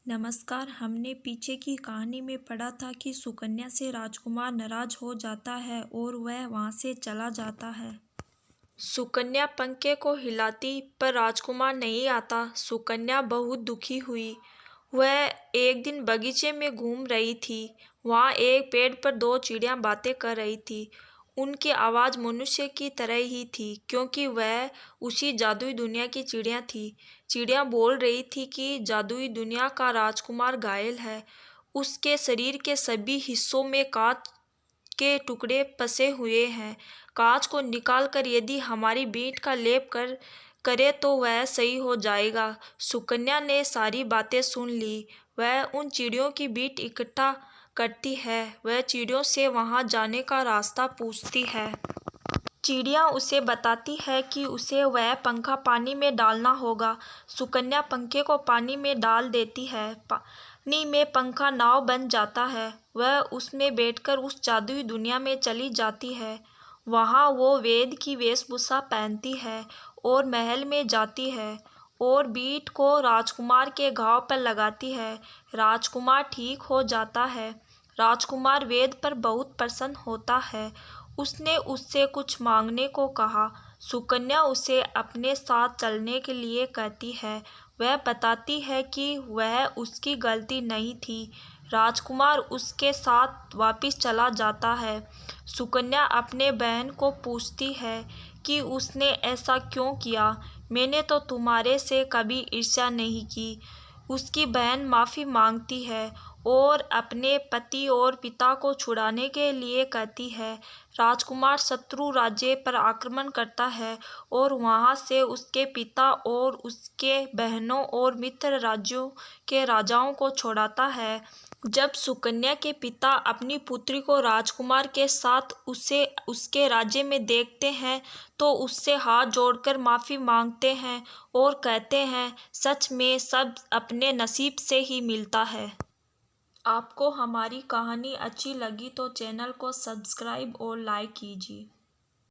नमस्कार। हमने पीछे की कहानी में पढ़ा था कि सुकन्या से राजकुमार नाराज हो जाता है और वह वहां से चला जाता है। सुकन्या पंखे को हिलाती पर राजकुमार नहीं आता। सुकन्या बहुत दुखी हुई। वह एक दिन बगीचे में घूम रही थी। वहां एक पेड़ पर दो चिड़िया बातें कर रही थी। उनकी आवाज़ मनुष्य की तरह ही थी, क्योंकि वह उसी जादुई दुनिया की चिड़िया थी। चिड़िया बोल रही थी कि जादुई दुनिया का राजकुमार घायल है। उसके शरीर के सभी हिस्सों में कांच के टुकड़े फंसे हुए हैं। कांच को निकालकर यदि हमारी बीट का लेप करे तो वह सही हो जाएगा। सुकन्या ने सारी बातें सुन ली। वह उन चिड़ियों की बीट इकट्ठा करती है। वह चिड़ियों से वहां जाने का रास्ता पूछती है। चिड़िया उसे बताती है कि उसे वह पंखा पानी में डालना होगा। सुकन्या पंखे को पानी में डाल देती है। पानी में पंखा नाव बन जाता है। वह उसमें बैठकर उस जादुई दुनिया में चली जाती है। वहां वो वेद की वेशभूषा पहनती है और महल में जाती है और बीट को राजकुमार के घाव पर लगाती है। राजकुमार ठीक हो जाता है। राजकुमार वेद पर बहुत प्रसन्न होता है। उसने उससे कुछ मांगने को कहा। सुकन्या उसे अपने साथ चलने के लिए कहती है। वह बताती है कि वह उसकी गलती नहीं थी। राजकुमार उसके साथ वापस चला जाता है। सुकन्या अपने बहन को पूछती है कि उसने ऐसा क्यों किया। मैंने तो तुम्हारे से कभी ईर्ष्या नहीं की। उसकी बहन माफ़ी मांगती है और अपने पति और पिता को छुड़ाने के लिए कहती है। राजकुमार शत्रु राज्य पर आक्रमण करता है और वहां से उसके पिता और उसके बहनों और मित्र राज्यों के राजाओं को छुड़ाता है। जब सुकन्या के पिता अपनी पुत्री को राजकुमार के साथ उसे उसके राज्य में देखते हैं तो उससे हाथ जोड़कर माफ़ी मांगते हैं और कहते हैं, सच में सब अपने नसीब से ही मिलता है। आपको हमारी कहानी अच्छी लगी तो चैनल को सब्सक्राइब और लाइक कीजिए।